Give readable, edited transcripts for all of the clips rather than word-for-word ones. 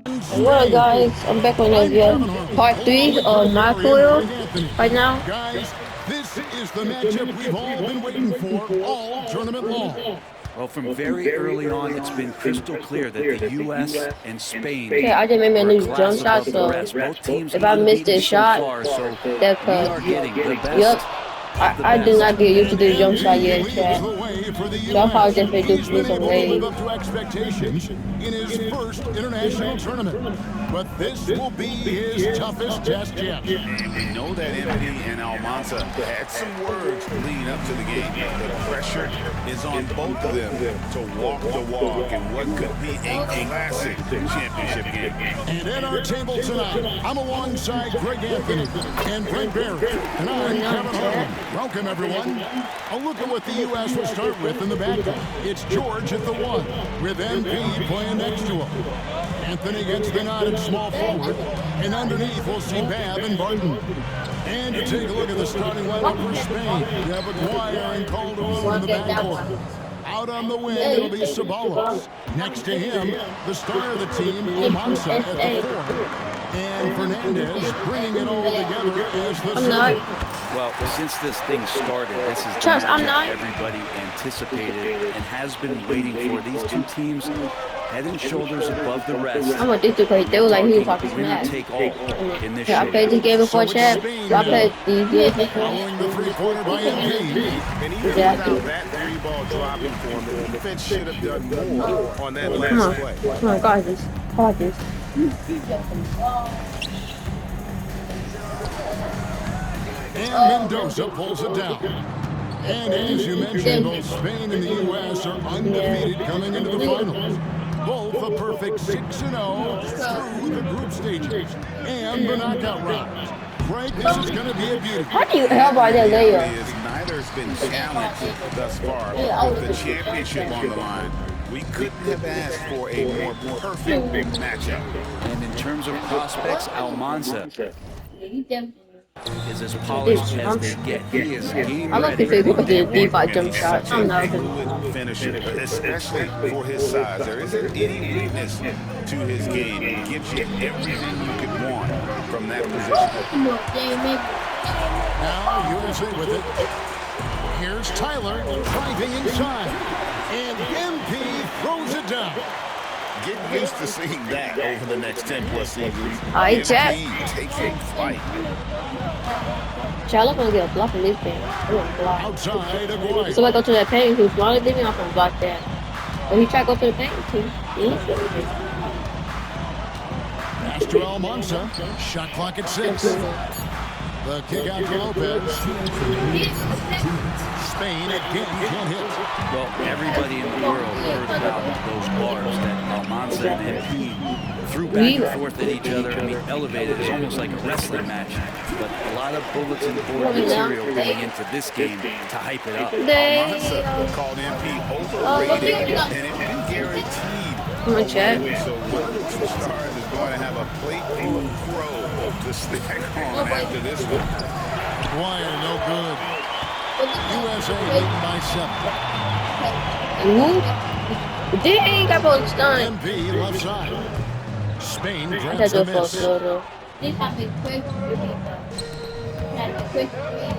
Well, guys, I'm back on part 3 of my coil right now. Guys, this is the matchup we've all been waiting for all tournament long. Well, from very early on, it's been crystal clear that the U.S. and Spain Okay, I just made me a are a new class jump shot, above the so rest. Both teams if I missed unbeaten this so shot, far, so that's we cause, are getting the best yep, of the I did best. not get used to this jump shot yet, chat. The way for the So I'll probably US. definitely do He's for me been some able to live waves. up to expectations in his first international tournament. But this will be his toughest test yet. And we know that MP and Almanza had some words leading up to the game. The pressure is on both of them to walk the walk in what could be a classic championship game. And at our table tonight, I'm alongside Greg Anthony and Brent Barry. And I'm Kevin Harlan. Welcome, everyone. A look at what the U.S. will start with in the backcourt. It's George at the 1, with MP playing next to him. Anthony gets the nod at small forward, and underneath we'll see Babb and Barton. And to take a look at the starting lineup for Spain, you have Aguirre and Calderon in the backcourt. Out on the wing, it'll be Ceballos. Next to him, the star of the team, Almanza at the 4. And Fernandez bringing it all together as the center. Well, since this thing started, this is the Charles, I'm matchup not. everybody anticipated and has been waiting for. These two teams head and shoulders above the rest. I'm gonna do this because they were like he was talking Winner smack. take all in this Yeah, I played this game before, chat. So I played these games before. Following the three-pointer by MP. And even Exactly. without that three-ball dropping for him, the defense should have done more on that Come last on, play. come on, guard this, guard this. And Mendoza pulls it down. And as you mentioned, both Spain and the U.S. are undefeated coming into the finals. Both a perfect 6-0 through the group stages and the knockout rounds. Greg, this is going to be a beauty. How do you help by that layup? Is neither's been challenged thus far. With the championship on the line, we couldn't have asked for a more perfect matchup. And in terms of prospects, Almanza is as polished as they get. He is game I like the ready. figure with the D5 jump He's shot. such I'm a not fluid finisher, especially for his size. There isn't any weakness to his game. He gives you everything you could want from that position. Now USA with it. Here's Tyler driving inside. And MP throws it down. Get used to seeing that over the next 10+ seasons. Alright, Jack. Taking flight. Chat, I'm gonna get a block in this game. I'm gonna block. Outside Aguirre. So I go to that paint, who's smaller than me, I'm gonna block that. But he try to go to the paint, too. Pass to Almanza. Shot clock at 6. The kick out to Lopez. Spain again can't hit. Well, everybody in the world heard about those bars that Almanza and MP threw back and forth at each other. I mean, elevated. It's almost like a wrestling match. But a lot of bullets and board material going into this game to hype it up. Almanza called MP overrated, and it been guaranteed. Come on, Chad. So one of the two stars is going to have a plate full of crow to stack on after this one. Dwyer, no good. USA leading by 7. Who? Dang, got both stunned. MP left side. Spain I grabs gotta the do a miss. photo.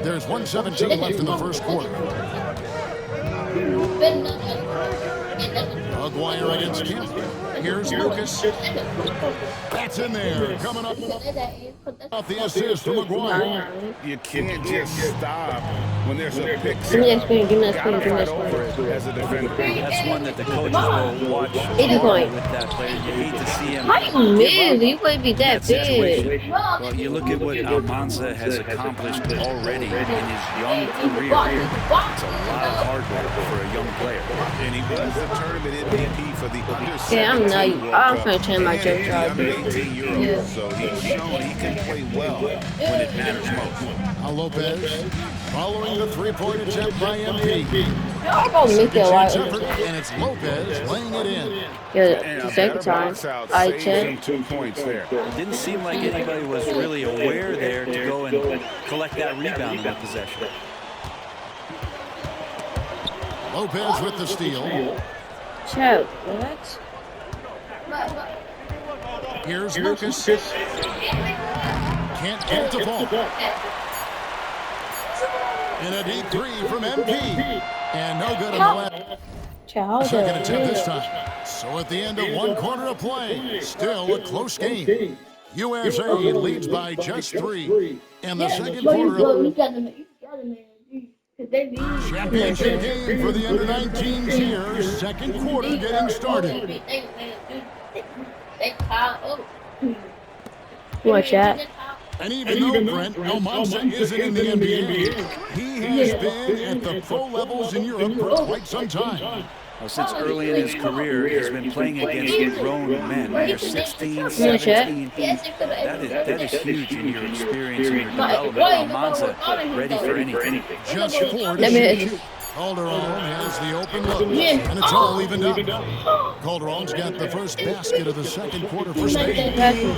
There's 1:17 left in the first quarter. Aguirre against Kemp. Here's Lucas. That's in there. Coming up off the assist from Aguirre. You can't just stop when there's a pick. Give me that screen, give me that Gotta screen, give me that fight over it screen. as a defender. That's one that the coaches will watch 80 point. with that player. You hate to see him How you miss? He wouldn't be that situation. big. Well, you look at what Almanza has accomplished already in his young career. It's a lot of hard work for a young player. And he was the tournament MVP for the under Yeah, I'm 17 not. World I'm Cup gonna change my and jump the shot. under 18 Euros. Yeah. So he's shown he can play well when it matters most. Now Lopez following the three-point attempt by MP. I'm gonna make that Chance right. effort, and it's Lopez laying it in. Yeah, And the a second better time. box out I saves him check. 2 points there. It didn't seem like anybody was really aware there to go and collect that rebound in that possession. Lopez with the steal. Check. What? Here's Lucas. Can't get it to fall. And a deep three from MP. And no good on the left. Second attempt this time. So at the end of 1 quarter of play, still a close game. USA leads by just 3. And the second quarter of championship game for the under-19s here. Second quarter getting started. Watch that. And even though Brent Almanza isn't in the NBA, he has been at the pro levels in Europe for quite some time. Well, since early in his career, he's been playing against grown men. They're 16, 17. That is huge in your experience and your development. Almanza ready for anything. Just 4 to shoot. Calderon has the open look, and it's all evened up. Calderon's got the first basket of the second quarter for Spain.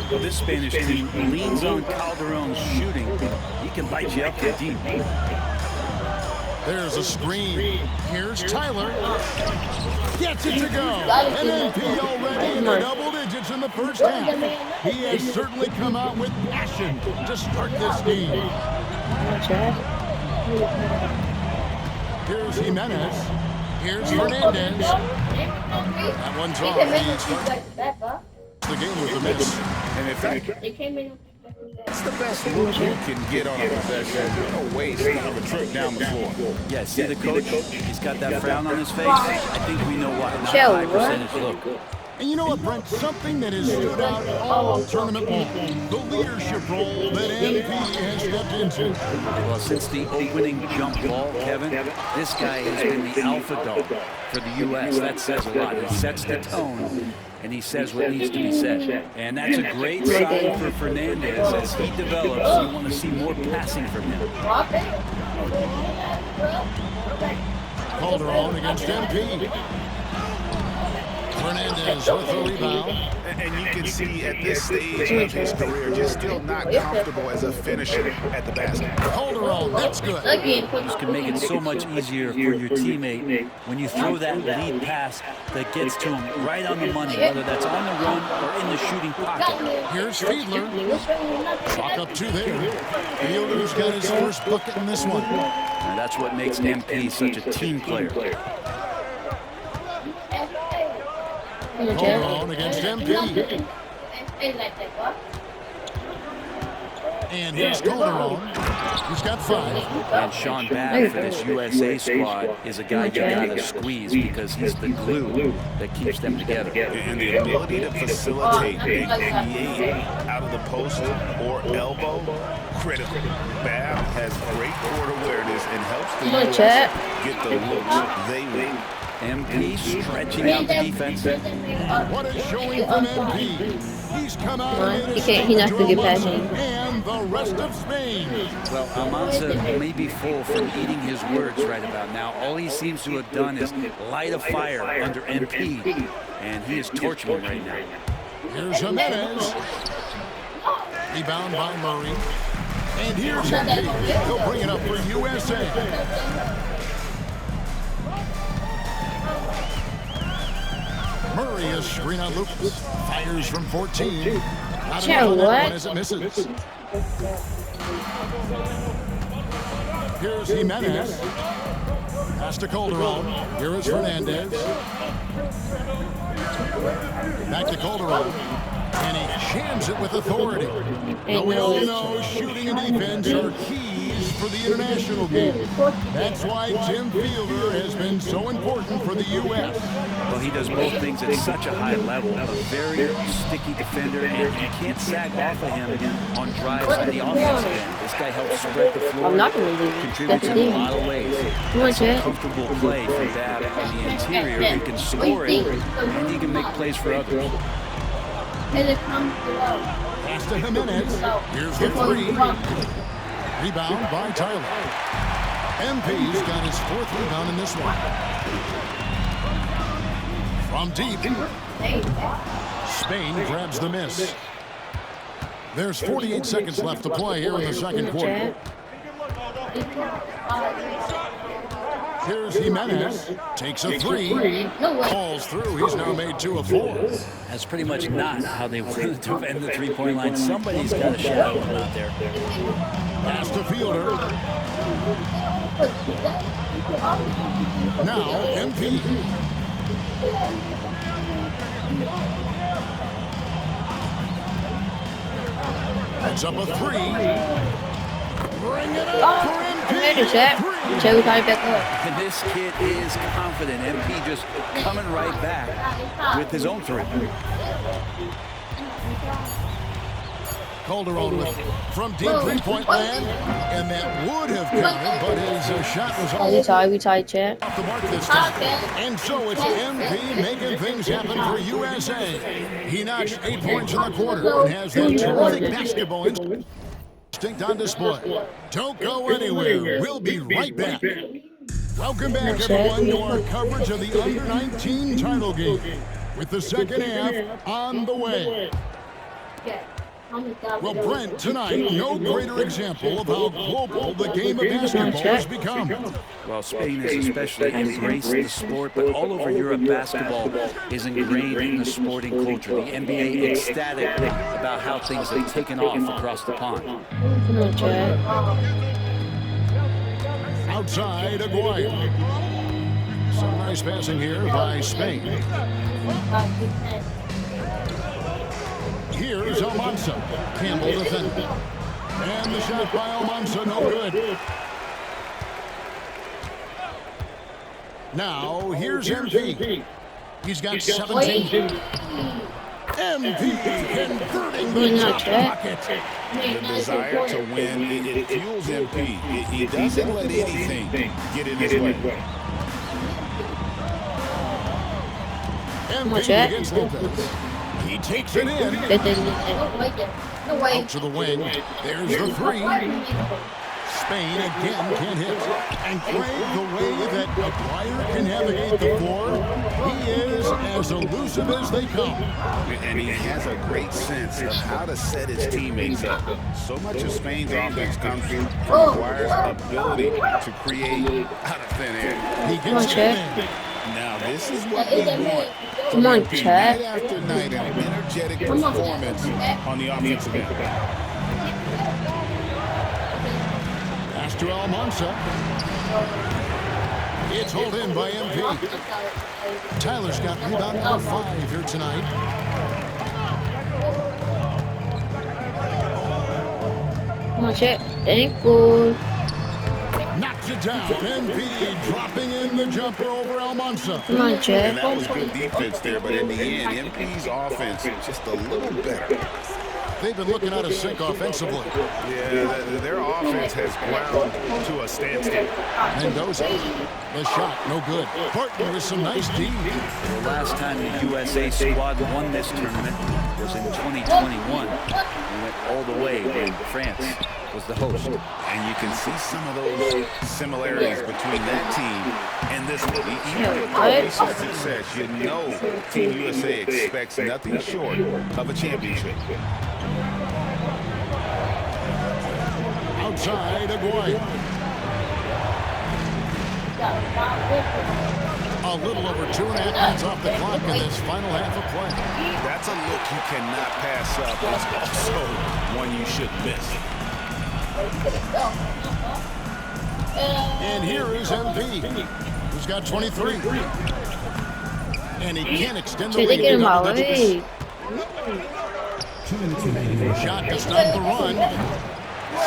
This Spanish team leans on Calderon's shooting. He can light you up from deep. There's a screen. Here's Tyler. Gets it to go. And MP already in the double digits in the first half. He has certainly come out with passion to start this game. Here's Jimenez. Here's Fernandez. That one's off. The game with the miss. And in fact, that's the best look you can get on a possession. No waste of a trip down the floor. Yeah, see the coach? He's got that frown on his face. I think we know why. Not high percentage look. And you know what, Brent? Something that has stood out all tournament long. The leadership role that MP has stepped into. Well, since the opening jump ball, Kevin, this guy has been the alpha dog for the U.S. That says a lot. He sets the tone, and he says what needs to be said. And that's a great sign for Fernandez. As he develops, you want to see more passing from him. Calderon against MP. Fernandez with the rebound. And you can see at this stage of his career, just still not comfortable as a finisher at the basket. Calderon, that's good. This can make it so much easier for your teammate when you throw that lead pass that gets to him right on the money, whether that's on the run or in the shooting pocket. Here's Fiedler. Chalk up 2 there. Fiedler's got his first bucket in this one. And that's what makes MP such a team player. Calderon against MP. And here's Calderon. He's got 5. And Sean Babb for this USA squad is a guy you gotta squeeze because he's the glue that keeps them together. And the ability to facilitate a create out of the post or elbow, critical. Babb has great court awareness and helps the U.S. get the looks they want. MP stretching out the defense. What a showing from MP. He's come out He's not going to get past him. And the rest of Spain. Well, Almanza may be full from eating his words right about now. All he seems to have done is light a fire under MP, and he is torching him right now. Here's Jimenez. Rebound by Murray. And here's MP. He'll bring it up for USA. Murray is screen on Lucas. Fires from 14. What? As it misses. Here's Jimenez. Pass to Calderon. Here is Fernandez. Back to Calderon. And he jams it with authority. Now we all know shooting and defense are keys for the international game. That's why Tim Fielder has been so important for the U.S. Well, he does both things at such a high level. A very sticky defender, and you can't sag off of him on drives on the offensive end. This guy helps spread the floor, contributes in a lot of ways. It's a comfortable play for Babb on the interior. He can score it, and he can make plays for others. Pass to Jimenez. Here's the 3. Rebound by Tyler. MP's got his 4th rebound in this one. From deep. Spain grabs the miss. There's 48 seconds left to play here in the second quarter. Here's Jimenez. Takes a three. Falls through. He's now made 2 of 4. That's pretty much not how they wanted to defend the three-point line. Somebody's got to shadow him out there. Pass to Fielder. Now MP. That's up a 3. Bring it up for MP. Check back up. And this kid is confident. MP just coming right back with his own three. Calderon with from deep three-point land, and that would have counted, but his shot was We tied, chat. off the mark this time. And so it's MP making things happen for USA. He notched 8 points in the quarter and has that terrific basketball instinct on display. Don't go anywhere. We'll be right back. Welcome back, everyone, to our coverage of the Under-19 title game, with the second half on the way. Well, Brent, tonight, no greater example of how global the game of basketball has become. Well, Spain has especially embraced the sport, but all over Europe, basketball is ingrained in the sporting culture. The NBA ecstatic about how things have taken off across the pond. Come on, chat. Outside, Aguayo. Some nice passing here by Spain. Here's Almanza. Campbell defending. And the shot by Almanza, no good. Now, here's MP. He's got 17. MP converting the top pocket. The desire to win, it fuels MP. He doesn't let anything get in his way. MP against Lopez. He takes it in. Out to the wing. There's the 3. Spain again can't hit. And Craig, the way that Aguirre can navigate the floor, he is as elusive as they come. And he has a great sense of how to set his teammates up. So much of Spain's offense comes from Aguirre's ability to create out of thin air. He gets it in. Now, this is what we want. Come on, Night chat. after night, an energetic performance on the offensive end. Pass to Almanza. It's hauled in by MP. Tyler's got rebound number 5 here tonight. Come on, chat. Thank you. Knocks it down. MP dropping in the jumper over Almanza. Come on, And chat. that was good defense there, but in the end, MP's offense just a little better. They've been looking out of sync offensively. Yeah, their offense has ground to a standstill. Mendoza. The shot, no good. Barton with some nice D. The last time the USA squad won this tournament was in 2021. We went all the way when France was the host. And you can see some of those similarities between that team and this one. Even with recent success, you know Team USA expects nothing short of a championship. Outside, Aguayo. A little over 2.5 minutes off the clock in this final half of play. That's a look you cannot pass up. It's also one you should miss. And here is MP, who's got 23. And he can't extend the Should they lead get to him double out? digits. Hey. Shot to stop the run.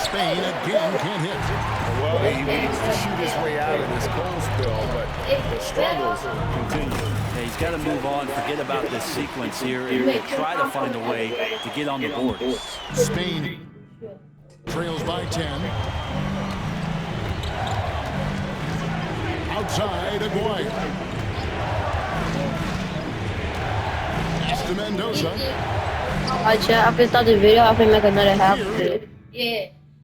Spain again can't hit. Well, he needs to shoot his way out of this cold spell, but the struggles continue. Yeah, he's got to move on, forget about this sequence here, and try to find a way to get on the board. Spain trails by 10. Outside, Aguayo. Pass to Mendoza. Alright, chat. After start the video, I'll make another half of it. Yeah.